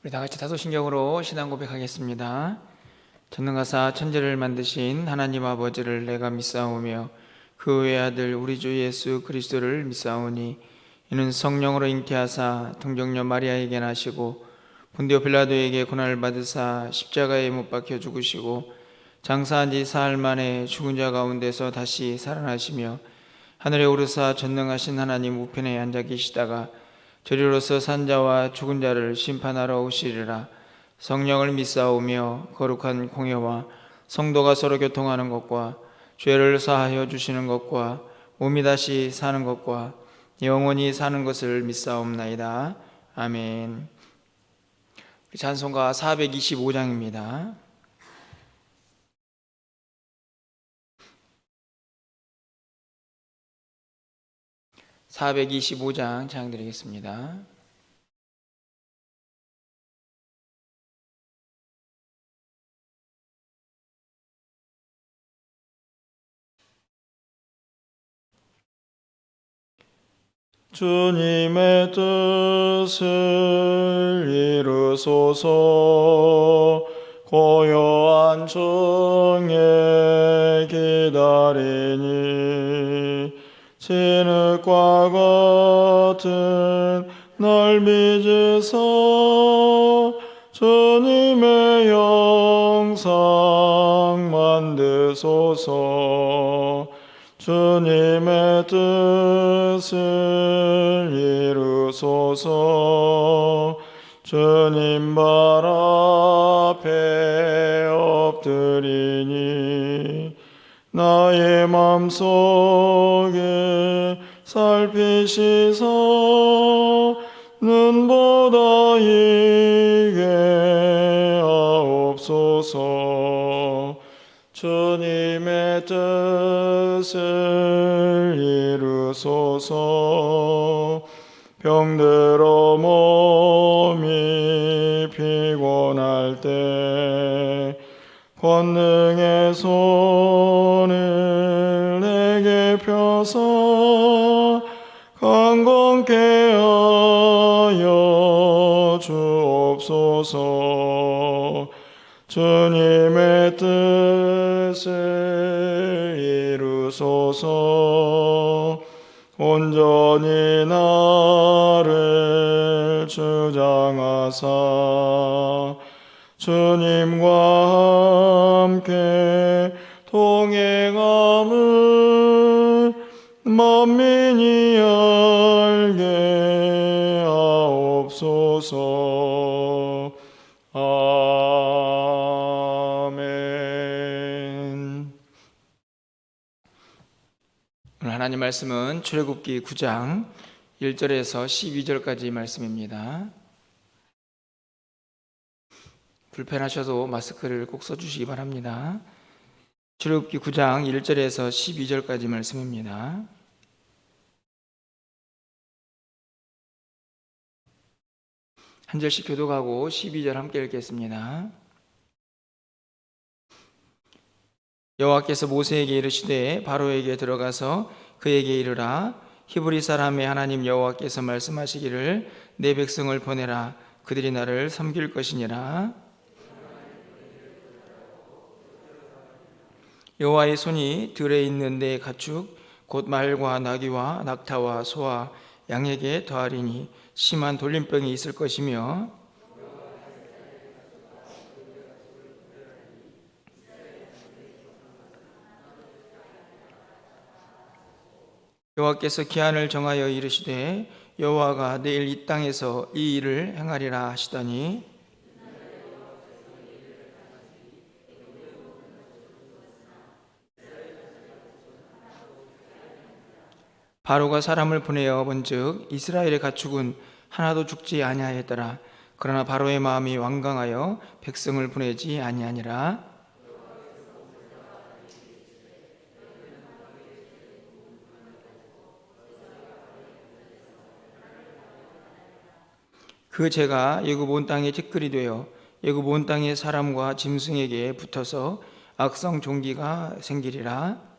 우리 다 같이 다소신경으로 신앙 고백하겠습니다. 전능하사 천지를 만드신 하나님 아버지를 내가 믿사오며 그 외아들 우리 주 예수 그리스도를 믿사오니 이는 성령으로 잉태하사 동정녀 마리아에게 나시고 본디오 빌라도에게 고난을 받으사 십자가에 못 박혀 죽으시고 장사한 지 사흘 만에 죽은 자 가운데서 다시 살아나시며 하늘에 오르사 전능하신 하나님 우편에 앉아 계시다가 저리로서 산자와 죽은 자를 심판하러 오시리라. 성령을 믿사오며 거룩한 공회와 성도가 서로 교통하는 것과 죄를 사하여 주시는 것과 몸이 다시 사는 것과 영원히 사는 것을 믿사옵나이다. 아멘. 찬송가 425장입니다. 425장 찬양드리겠습니다. 주님의 뜻을 이루소서. 고요한 정에 기다리니 진흙과 같은 날 빚으사 주님의 영상 만드소서. 주님의 뜻을 이루소서. 주님 발 앞에 엎드리니 나의 맘속에 살피시사 눈보다 이게 하옵소서. 주님의 뜻을 이루소서. 병들어 몸이 피곤할 때 권능의 손을 내게 펴서 강건케 하여 주옵소서. 주님의 뜻을 이루소서. 온전히 나를 주장하사 주님과 함께 동행함을 만민이 알게 하옵소서. 아멘. 오늘 하나님 말씀은 출애굽기 9장 1절에서 12절까지 말씀입니다. 불편하셔도 마스크를 꼭 써주시기 바랍니다. 출애굽기 9장 1절에서 12절까지 말씀입니다. 한 절씩 교독하고 12절 함께 읽겠습니다. 여호와께서 모세에게 이르시되 바로에게 들어가서 그에게 이르라. 히브리 사람의 하나님 여호와께서 말씀하시기를 내 백성을 보내라. 그들이 나를 섬길 것이니라. 여호와의 손이 들에 있는 내 가축 곧 말과 나귀와 낙타와 소와 양에게 더하리니 심한 돌림병이 있을 것이며 여호와께서 기한을 정하여 이르시되 여호와가 내일 이 땅에서 이 일을 행하리라 하시더니 바로가 사람을 보내어 본즉 이스라엘의 가축은 하나도 죽지 아니하였더라. 그러나 바로의 마음이 완강하여 백성을 보내지 아니하니라. 그 죄가 애굽 온 땅에 티끌이 되어 애굽 온 땅의 사람과 짐승에게 붙어서 악성 종기가 생기리라.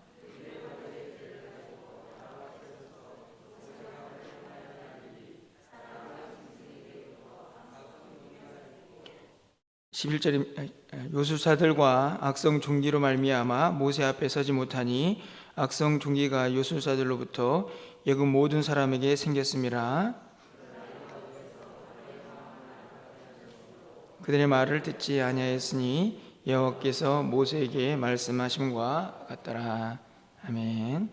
11절에 요술사들과 악성 종기로 말미암아 모세 앞에 서지 못하니 악성 종기가 요술사들로부터 애굽 모든 사람에게 생겼음이라. 그들의 말을 듣지 아니하였으니 여호와께서 모세에게 말씀하심과 같더라. 아멘.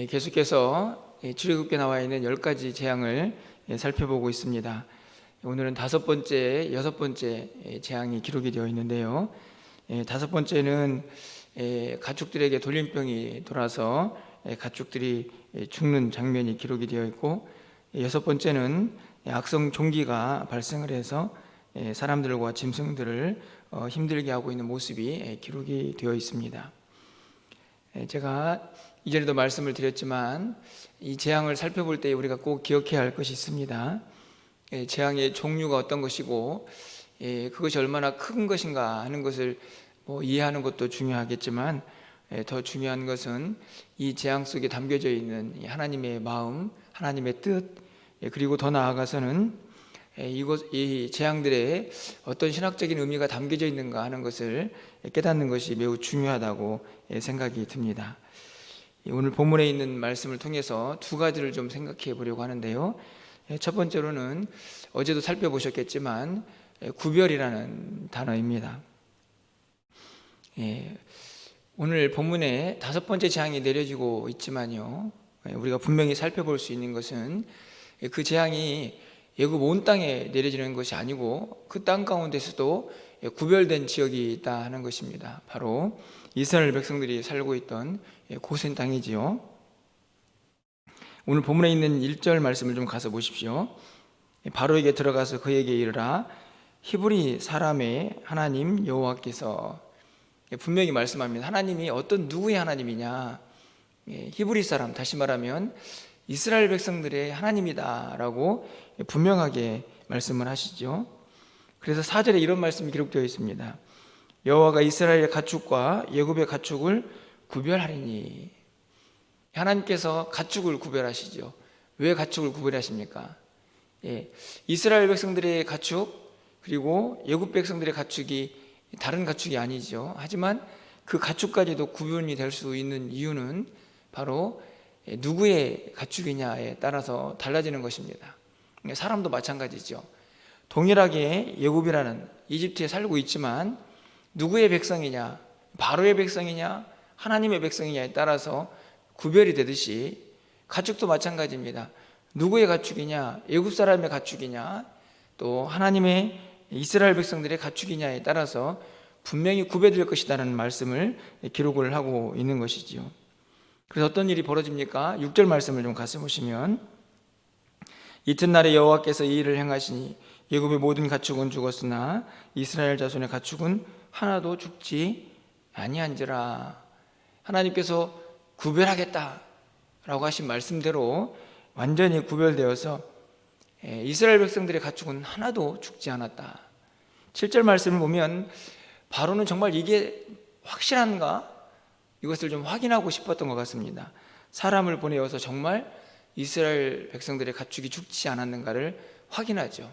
계속해서 출애굽기에 나와 있는 10가지 재앙을 살펴보고 있습니다. 오늘은 여섯 번째 재앙이 기록이 되어 있는데요. 다섯 번째는 가축들에게 돌림병이 돌아서 가축들이 죽는 장면이 기록이 되어 있고, 여섯 번째는 악성 종기가 발생을 해서 사람들과 짐승들을 힘들게 하고 있는 모습이 기록이 되어 있습니다. 제가 이전에도 말씀을 드렸지만 이 재앙을 살펴볼 때 우리가 꼭 기억해야 할 것이 있습니다. 재앙의 종류가 어떤 것이고 그것이 얼마나 큰 것인가 하는 것을 이해하는 것도 중요하겠지만, 더 중요한 것은 이 재앙 속에 담겨져 있는 하나님의 마음, 하나님의 뜻, 그리고 더 나아가서는 이 재앙들에 어떤 신학적인 의미가 담겨져 있는가 하는 것을 깨닫는 것이 매우 중요하다고 생각이 듭니다. 오늘 본문에 있는 말씀을 통해서 두 가지를 좀 생각해 보려고 하는데요. 첫 번째로는 어제도 살펴보셨겠지만 구별이라는 단어입니다. 오늘 본문에 다섯 번째 재앙이 내려지고 있지만요, 우리가 분명히 살펴볼 수 있는 것은 그 재앙이 애굽 온 땅에 내려지는 것이 아니고 그 땅 가운데서도 구별된 지역이 있다 하는 것입니다. 바로 이스라엘 백성들이 살고 있던 고센 땅이지요. 오늘 본문에 있는 1절 말씀을 좀 가서 보십시오. 바로에게 들어가서 그에게 이르라, 히브리 사람의 하나님 여호와께서, 분명히 말씀합니다. 하나님이 어떤 누구의 하나님이냐, 히브리 사람, 다시 말하면 이스라엘 백성들의 하나님이다 라고 분명하게 말씀을 하시죠. 그래서 4절에 이런 말씀이 기록되어 있습니다. 여호와가 이스라엘의 가축과 애굽의 가축을 구별하리니. 하나님께서 가축을 구별하시죠. 왜 가축을 구별하십니까? 이스라엘 백성들의 가축 그리고 애굽 백성들의 가축이 다른 가축이 아니죠. 하지만 그 가축까지도 구분이 될 수 있는 이유는 바로 누구의 가축이냐에 따라서 달라지는 것입니다. 사람도 마찬가지죠. 동일하게 애굽이라는 이집트에 살고 있지만 누구의 백성이냐, 바로의 백성이냐, 하나님의 백성이냐에 따라서 구별이 되듯이 가축도 마찬가지입니다. 누구의 가축이냐, 애굽 사람의 가축이냐, 또 하나님의 이스라엘 백성들의 가축이냐에 따라서 분명히 구별될 것이다라는 말씀을 기록을 하고 있는 것이지요. 그래서 어떤 일이 벌어집니까? 6절 말씀을 좀 가서 보시면, 이튿날에 여호와께서 이 일을 행하시니 애굽의 모든 가축은 죽었으나 이스라엘 자손의 가축은 하나도 죽지 아니한지라. 하나님께서 구별하겠다라고 하신 말씀대로 완전히 구별되어서 이스라엘 백성들의 가축은 하나도 죽지 않았다. 7절 말씀을 보면 바로는 정말 이게 확실한가? 이것을 좀 확인하고 싶었던 것 같습니다. 사람을 보내어서 정말 이스라엘 백성들의 가축이 죽지 않았는가를 확인하죠.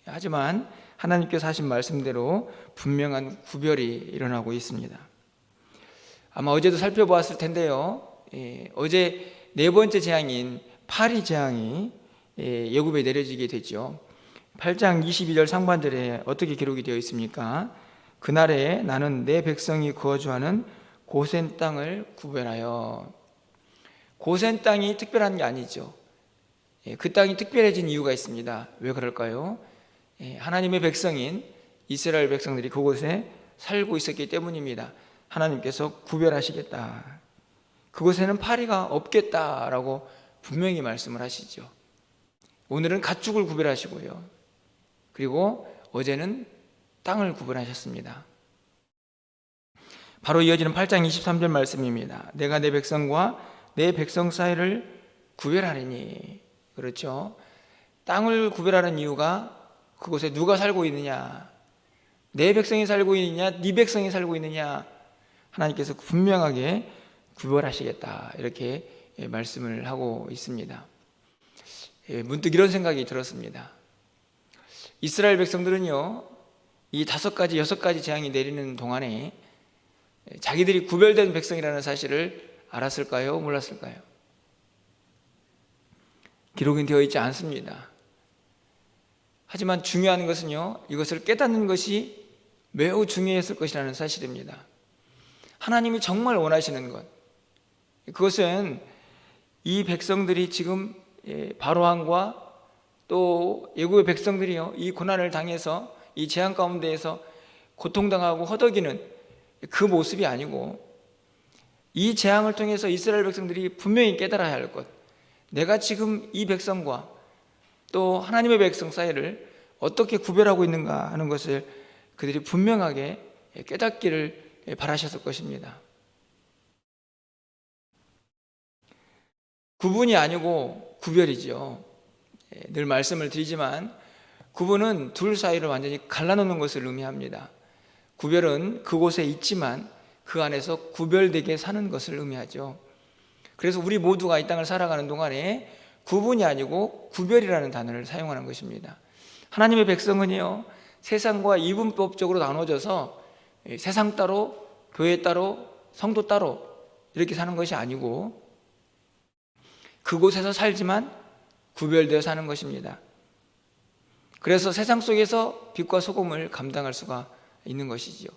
하지만 하나님께서 하신 말씀대로 분명한 구별이 일어나고 있습니다. 아마 어제도 살펴보았을 텐데요, 어제 네 번째 재앙인 파리 재앙이 애굽에 내려지게 되죠. 8장 22절 상반절에 어떻게 기록이 되어 있습니까? 그날에 나는 내 백성이 거주하는 고센 땅을 구별하여. 고센 땅이 특별한 게 아니죠. 그 땅이 특별해진 이유가 있습니다. 왜 그럴까요? 하나님의 백성인 이스라엘 백성들이 그곳에 살고 있었기 때문입니다. 하나님께서 구별하시겠다, 그곳에는 파리가 없겠다라고 분명히 말씀을 하시죠. 오늘은 가축을 구별하시고요, 그리고 어제는 땅을 구별하셨습니다. 바로 이어지는 8장 23절 말씀입니다. 내가 내 백성과 내 백성 사이를 구별하리니. 그렇죠. 땅을 구별하는 이유가 그곳에 누가 살고 있느냐, 내 백성이 살고 있느냐, 네 백성이 살고 있느냐, 하나님께서 분명하게 구별하시겠다, 이렇게 말씀을 하고 있습니다. 문득 이런 생각이 들었습니다. 이스라엘 백성들은요, 이 5가지, 6가지 재앙이 내리는 동안에 자기들이 구별된 백성이라는 사실을 알았을까요? 몰랐을까요? 기록은 되어 있지 않습니다. 하지만 중요한 것은요, 이것을 깨닫는 것이 매우 중요했을 것이라는 사실입니다. 하나님이 정말 원하시는 것, 그것은 이 백성들이 지금 바로왕과 또 애국의 백성들이요, 이 고난을 당해서 이 재앙 가운데에서 고통당하고 허덕이는 그 모습이 아니고, 이 재앙을 통해서 이스라엘 백성들이 분명히 깨달아야 할 것, 내가 지금 이 백성과 또 하나님의 백성 사이를 어떻게 구별하고 있는가 하는 것을 그들이 분명하게 깨닫기를 바라셨을 것입니다. 구분이 아니고 구별이죠. 늘 말씀을 드리지만 구분은 둘 사이를 완전히 갈라놓는 것을 의미합니다. 구별은 그곳에 있지만 그 안에서 구별되게 사는 것을 의미하죠. 그래서 우리 모두가 이 땅을 살아가는 동안에 구분이 아니고 구별이라는 단어를 사용하는 것입니다. 하나님의 백성은요, 세상과 이분법적으로 나눠져서 세상 따로, 교회 따로, 성도 따로 이렇게 사는 것이 아니고 그곳에서 살지만 구별되어 사는 것입니다. 그래서 세상 속에서 빛과 소금을 감당할 수가 있는 것이지요.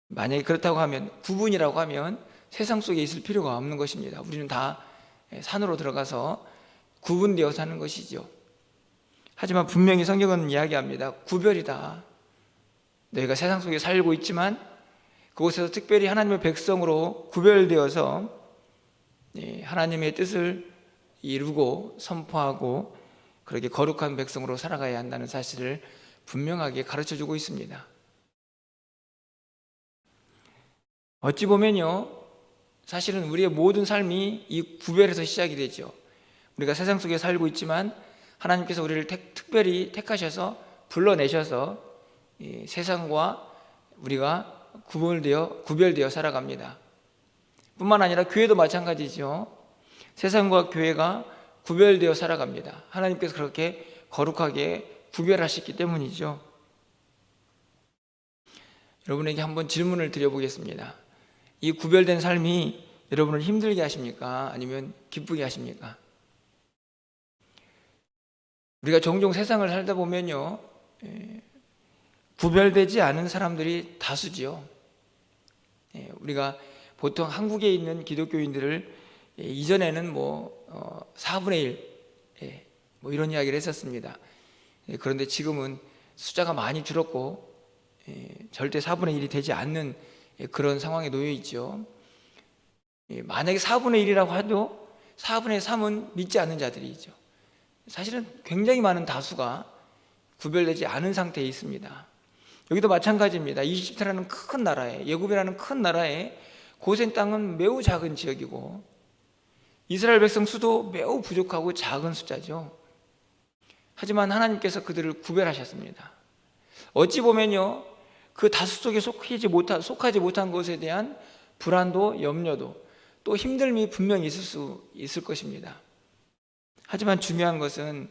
만약에 그렇다고 하면, 구분이라고 하면 세상 속에 있을 필요가 없는 것입니다. 우리는 다 산으로 들어가서 구분되어 사는 것이죠. 하지만 분명히 성경은 이야기합니다. 구별이다. 너희가 세상 속에 살고 있지만 그곳에서 특별히 하나님의 백성으로 구별되어서 하나님의 뜻을 이루고 선포하고 그렇게 거룩한 백성으로 살아가야 한다는 사실을 분명하게 가르쳐주고 있습니다. 어찌 보면요, 사실은 우리의 모든 삶이 이 구별에서 시작이 되죠. 우리가 세상 속에 살고 있지만 하나님께서 우리를 특별히 택하셔서 불러내셔서 세상과 우리가 구별되어 살아갑니다. 뿐만 아니라 교회도 마찬가지죠. 세상과 교회가 구별되어 살아갑니다. 하나님께서 그렇게 거룩하게 구별하셨기 때문이죠. 여러분에게 한번 질문을 드려보겠습니다. 이 구별된 삶이 여러분을 힘들게 하십니까? 아니면 기쁘게 하십니까? 우리가 종종 세상을 살다 보면요, 구별되지 않은 사람들이 다수지요. 우리가 보통 한국에 있는 기독교인들을 이전에는 4분의 1 이런 이야기를 했었습니다. 그런데 지금은 숫자가 많이 줄었고 절대 4분의 1이 되지 않는 그런 상황에 놓여 있죠. 만약에 4분의 1이라고 해도 4분의 3은 믿지 않는 자들이죠. 사실은 굉장히 많은 다수가 구별되지 않은 상태에 있습니다. 여기도 마찬가지입니다. 이집트라는 큰 나라에, 애굽이라는 큰 나라에 고센 땅은 매우 작은 지역이고 이스라엘 백성 수도 매우 부족하고 작은 숫자죠. 하지만 하나님께서 그들을 구별하셨습니다. 어찌 보면요, 그 다수 속에 속하지 못한 것에 대한 불안도, 염려도, 또 힘듦이 분명히 있을 것입니다. 하지만 중요한 것은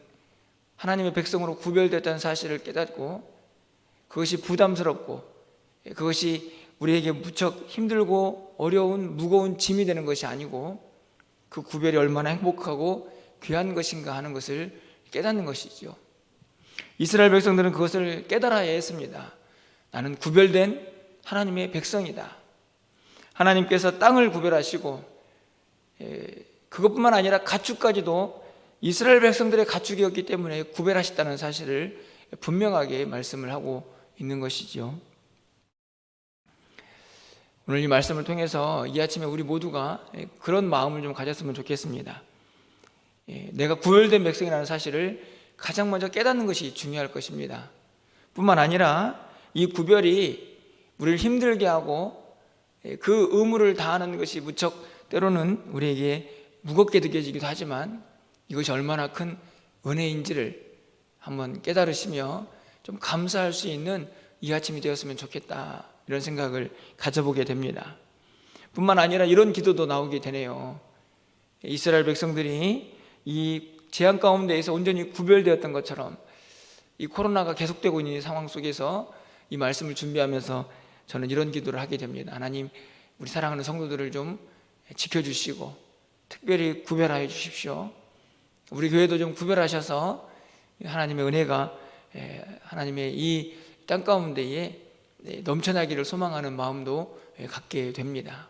하나님의 백성으로 구별됐다는 사실을 깨닫고 그것이 부담스럽고 그것이 우리에게 무척 힘들고 어려운 무거운 짐이 되는 것이 아니고 그 구별이 얼마나 행복하고 귀한 것인가 하는 것을 깨닫는 것이죠. 이스라엘 백성들은 그것을 깨달아야 했습니다. 나는 구별된 하나님의 백성이다. 하나님께서 땅을 구별하시고 그것뿐만 아니라 가축까지도 이스라엘 백성들의 가축이었기 때문에 구별하셨다는 사실을 분명하게 말씀을 하고 있는 것이죠. 오늘 이 말씀을 통해서 이 아침에 우리 모두가 그런 마음을 좀 가졌으면 좋겠습니다. 내가 구별된 백성이라는 사실을 가장 먼저 깨닫는 것이 중요할 것입니다. 뿐만 아니라 이 구별이 우리를 힘들게 하고 그 의무를 다하는 것이 무척 때로는 우리에게 무겁게 느껴지기도 하지만 이것이 얼마나 큰 은혜인지를 한번 깨달으시며 좀 감사할 수 있는 이 아침이 되었으면 좋겠다, 이런 생각을 가져보게 됩니다. 뿐만 아니라 이런 기도도 나오게 되네요. 이스라엘 백성들이 이 재앙 가운데에서 온전히 구별되었던 것처럼 이 코로나가 계속되고 있는 이 상황 속에서 이 말씀을 준비하면서 저는 이런 기도를 하게 됩니다. 하나님, 우리 사랑하는 성도들을 좀 지켜주시고 특별히 구별하여 주십시오. 우리 교회도 좀 구별하셔서 하나님의 은혜가 하나님의 이 땅 가운데에 넘쳐나기를 소망하는 마음도 갖게 됩니다.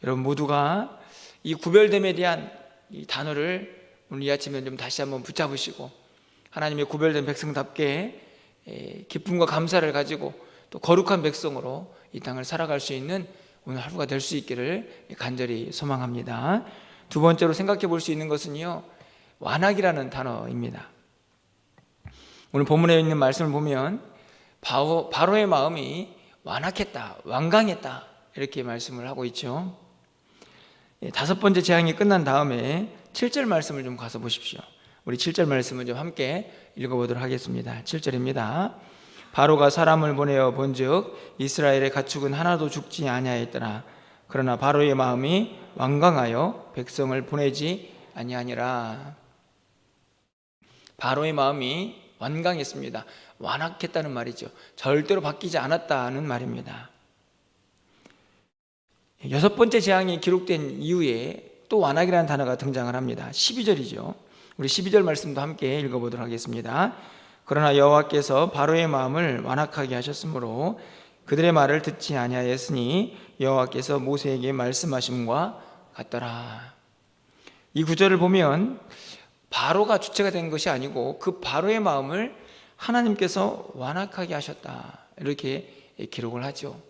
여러분 모두가 이 구별됨에 대한 이 단어를 오늘 이 아침에 좀 다시 한번 붙잡으시고 하나님의 구별된 백성답게 기쁨과 감사를 가지고 또 거룩한 백성으로 이 땅을 살아갈 수 있는 오늘 하루가 될 수 있기를 간절히 소망합니다. 두 번째로 생각해 볼 수 있는 것은요, 완악이라는 단어입니다. 오늘 본문에 있는 말씀을 보면 바로의 마음이 완악했다, 완강했다 이렇게 말씀을 하고 있죠. 다섯 번째 재앙이 끝난 다음에 7절 말씀을 좀 가서 보십시오. 우리 7절 말씀을 좀 함께 읽어보도록 하겠습니다. 7절입니다. 바로가 사람을 보내어 본즉 이스라엘의 가축은 하나도 죽지 아니하였더라. 그러나 바로의 마음이 완강하여 백성을 보내지 아니하니라. 바로의 마음이 완강했습니다. 완악했다는 말이죠. 절대로 바뀌지 않았다는 말입니다. 여섯 번째 재앙이 기록된 이후에 또 완악이라는 단어가 등장을 합니다. 12절이죠. 우리 12절 말씀도 함께 읽어보도록 하겠습니다. 그러나 여호와께서 바로의 마음을 완악하게 하셨으므로 그들의 말을 듣지 아니하였으니 여호와께서 모세에게 말씀하심과 같더라. 이 구절을 보면 바로가 주체가 된 것이 아니고 그 바로의 마음을 하나님께서 완악하게 하셨다 이렇게 기록을 하죠.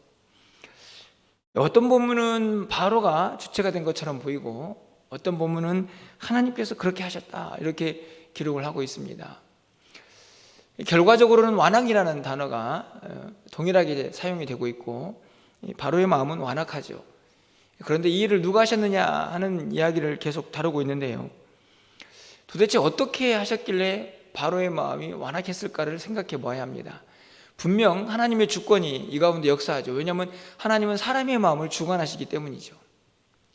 어떤 본문은 바로가 주체가 된 것처럼 보이고 어떤 본문은 하나님께서 그렇게 하셨다 이렇게 기록을 하고 있습니다. 결과적으로는 완악이라는 단어가 동일하게 사용이 되고 있고 바로의 마음은 완악하죠. 그런데 이 일을 누가 하셨느냐 하는 이야기를 계속 다루고 있는데요, 도대체 어떻게 하셨길래 바로의 마음이 완악했을까를 생각해 봐야 합니다. 분명 하나님의 주권이 이 가운데 역사하죠. 왜냐하면 하나님은 사람의 마음을 주관하시기 때문이죠.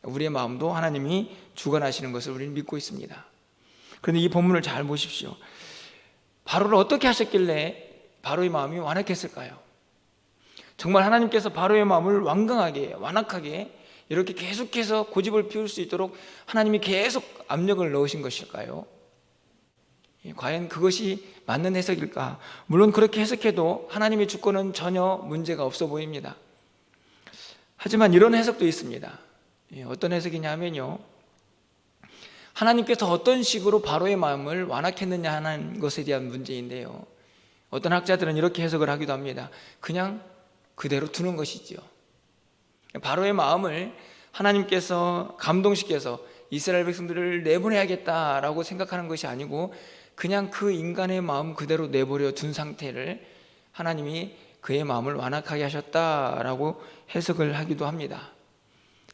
우리의 마음도 하나님이 주관하시는 것을 우리는 믿고 있습니다. 그런데 이 본문을 잘 보십시오. 바로를 어떻게 하셨길래 바로의 마음이 완악했을까요? 정말 하나님께서 바로의 마음을 완강하게 완악하게 이렇게 계속해서 고집을 피울 수 있도록 하나님이 계속 압력을 넣으신 것일까요? 과연 그것이 맞는 해석일까? 물론 그렇게 해석해도 하나님의 주권은 전혀 문제가 없어 보입니다. 하지만 이런 해석도 있습니다. 어떤 해석이냐 하면요, 하나님께서 어떤 식으로 바로의 마음을 완악했느냐 하는 것에 대한 문제인데요, 어떤 학자들은 이렇게 해석을 하기도 합니다. 그냥 그대로 두는 것이죠. 바로의 마음을 하나님께서 감동시켜서 이스라엘 백성들을 내보내야겠다라고 생각하는 것이 아니고 그냥 그 인간의 마음 그대로 내버려 둔 상태를 하나님이 그의 마음을 완악하게 하셨다라고 해석을 하기도 합니다.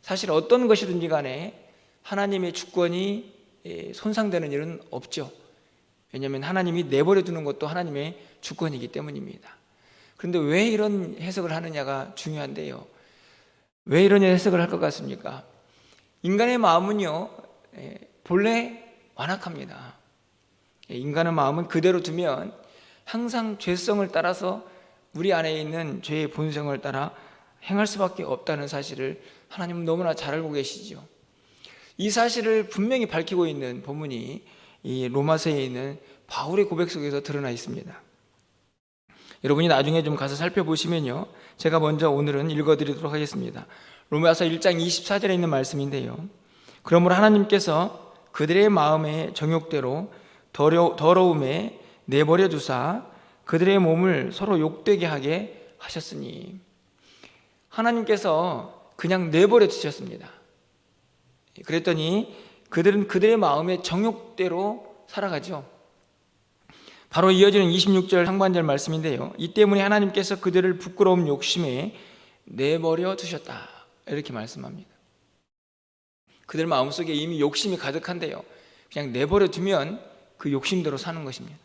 사실 어떤 것이든지 간에 하나님의 주권이 손상되는 일은 없죠. 왜냐하면 하나님이 내버려 두는 것도 하나님의 주권이기 때문입니다. 그런데 왜 이런 해석을 하느냐가 중요한데요, 왜 이런 해석을 할 것 같습니까? 인간의 마음은요, 본래 완악합니다. 인간의 마음은 그대로 두면 항상 죄성을 따라서 우리 안에 있는 죄의 본성을 따라 행할 수밖에 없다는 사실을 하나님은 너무나 잘 알고 계시죠. 이 사실을 분명히 밝히고 있는 본문이 이 로마서에 있는 바울의 고백 속에서 드러나 있습니다. 여러분이 나중에 좀 가서 살펴보시면요, 제가 먼저 오늘은 읽어드리도록 하겠습니다. 로마서 1장 24절에 있는 말씀인데요, 그러므로 하나님께서 그들의 마음의 정욕대로 더러움에 내버려 두사 그들의 몸을 서로 욕되게 하게 하셨으니, 하나님께서 그냥 내버려 두셨습니다. 그랬더니 그들은 그들의 마음의 정욕대로 살아가죠. 바로 이어지는 26절 상반절 말씀인데요, 이 때문에 하나님께서 그들을 부끄러움 욕심에 내버려 두셨다 이렇게 말씀합니다. 그들 마음속에 이미 욕심이 가득한데요, 그냥 내버려 두면 그 욕심대로 사는 것입니다.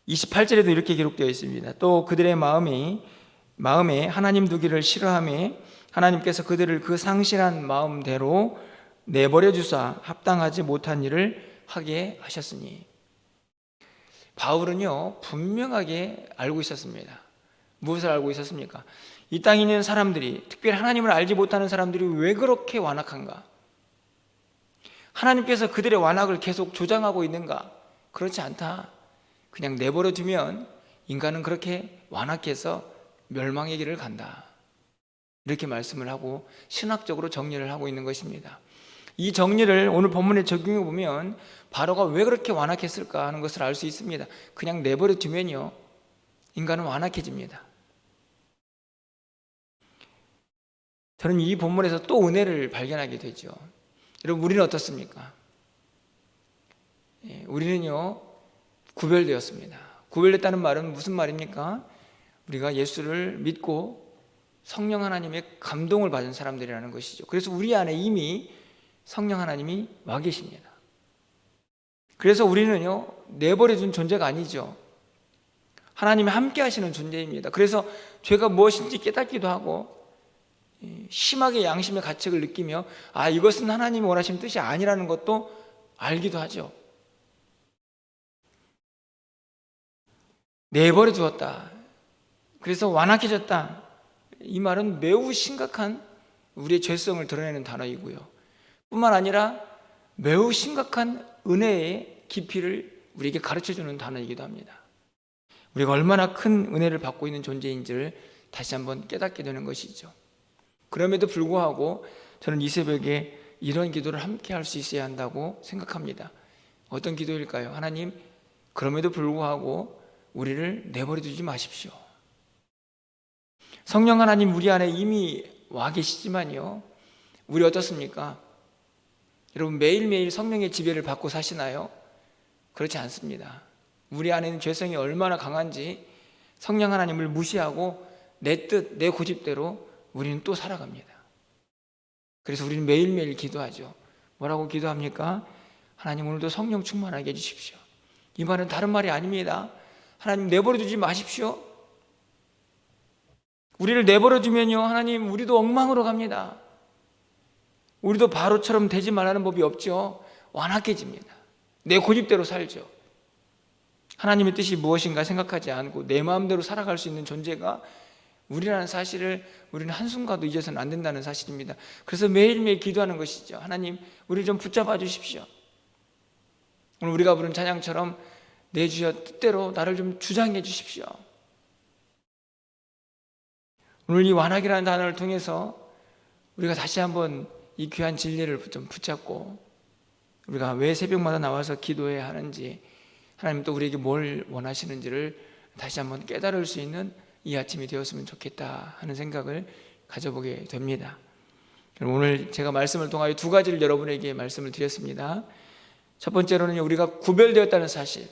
28절에도 이렇게 기록되어 있습니다. 또 그들의 마음에 하나님 두기를 싫어하며 하나님께서 그들을 그 상실한 마음대로 내버려 주사 합당하지 못한 일을 하게 하셨으니, 바울은요 분명하게 알고 있었습니다. 무엇을 알고 있었습니까? 이 땅에 있는 사람들이, 특별히 하나님을 알지 못하는 사람들이 왜 그렇게 완악한가? 하나님께서 그들의 완악을 계속 조장하고 있는가? 그렇지 않다. 그냥 내버려 두면 인간은 그렇게 완악해서 멸망의 길을 간다. 이렇게 말씀을 하고 신학적으로 정리를 하고 있는 것입니다. 이 정리를 오늘 본문에 적용해 보면 바로가 왜 그렇게 완악했을까 하는 것을 알 수 있습니다. 그냥 내버려 두면요 인간은 완악해집니다. 저는 이 본문에서 또 은혜를 발견하게 되죠. 여러분, 우리는 어떻습니까? 우리는요 구별되었습니다. 구별됐다는 말은 무슨 말입니까? 우리가 예수를 믿고 성령 하나님의 감동을 받은 사람들이라는 것이죠. 그래서 우리 안에 이미 성령 하나님이 와 계십니다. 그래서 우리는요 내버려둔 존재가 아니죠. 하나님이 함께 하시는 존재입니다. 그래서 죄가 무엇인지 깨닫기도 하고 심하게 양심의 가책을 느끼며 이것은 하나님이 원하시는 뜻이 아니라는 것도 알기도 하죠. 내버려 두었다. 그래서 완악해졌다. 이 말은 매우 심각한 우리의 죄성을 드러내는 단어이고요. 뿐만 아니라 매우 심각한 은혜의 깊이를 우리에게 가르쳐주는 단어이기도 합니다. 우리가 얼마나 큰 은혜를 받고 있는 존재인지를 다시 한번 깨닫게 되는 것이죠. 그럼에도 불구하고 저는 이 새벽에 이런 기도를 함께 할 수 있어야 한다고 생각합니다. 어떤 기도일까요? 하나님, 그럼에도 불구하고 우리를 내버려 두지 마십시오. 성령 하나님 우리 안에 이미 와 계시지만요 우리 어떻습니까? 여러분, 매일매일 성령의 지배를 받고 사시나요? 그렇지 않습니다. 우리 안에는 죄성이 얼마나 강한지 성령 하나님을 무시하고 내 뜻, 내 고집대로 우리는 또 살아갑니다. 그래서 우리는 매일매일 기도하죠. 뭐라고 기도합니까? 하나님, 오늘도 성령 충만하게 해주십시오. 이 말은 다른 말이 아닙니다. 하나님, 내버려 두지 마십시오. 우리를 내버려 두면요 하나님, 우리도 엉망으로 갑니다. 우리도 바로처럼 되지 말라는 법이 없죠. 완악해집니다. 내 고집대로 살죠. 하나님의 뜻이 무엇인가 생각하지 않고 내 마음대로 살아갈 수 있는 존재가 우리라는 사실을 우리는 한순간도 잊어서는 안 된다는 사실입니다. 그래서 매일매일 기도하는 것이죠. 하나님, 우리 좀 붙잡아 주십시오. 오늘 우리가 부른 찬양처럼 내 주여 뜻대로 나를 좀 주장해 주십시오. 오늘 이 완악이라는 단어를 통해서 우리가 다시 한번 이 귀한 진리를 좀 붙잡고 우리가 왜 새벽마다 나와서 기도해야 하는지, 하나님 또 우리에게 뭘 원하시는지를 다시 한번 깨달을 수 있는 이 아침이 되었으면 좋겠다 하는 생각을 가져보게 됩니다. 오늘 제가 말씀을 통하여 두 가지를 여러분에게 말씀을 드렸습니다. 첫 번째로는 우리가 구별되었다는 사실,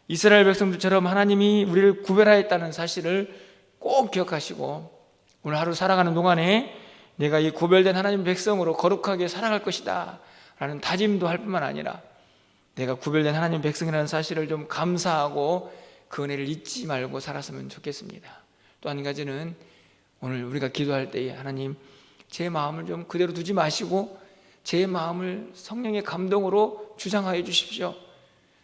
이스라엘 백성들처럼 하나님이 우리를 구별하였다는 사실을 꼭 기억하시고 오늘 하루 살아가는 동안에 내가 이 구별된 하나님 백성으로 거룩하게 살아갈 것이다 라는 다짐도 할 뿐만 아니라 내가 구별된 하나님 백성이라는 사실을 좀 감사하고 그 은혜를 잊지 말고 살았으면 좋겠습니다. 또 한 가지는 오늘 우리가 기도할 때에 하나님, 제 마음을 좀 그대로 두지 마시고 제 마음을 성령의 감동으로 주장하여 주십시오.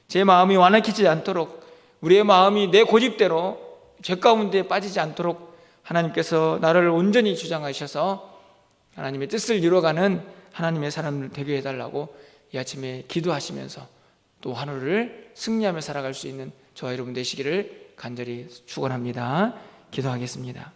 제 마음이 완악해지지 않도록, 우리의 마음이 내 고집대로 죄 가운데 빠지지 않도록 하나님께서 나를 온전히 주장하셔서 하나님의 뜻을 이루어가는 하나님의 사람을 되게 해달라고 이 아침에 기도하시면서 또 하루를 승리하며 살아갈 수 있는 저와 여러분 되시기를 간절히 축원합니다. 기도하겠습니다.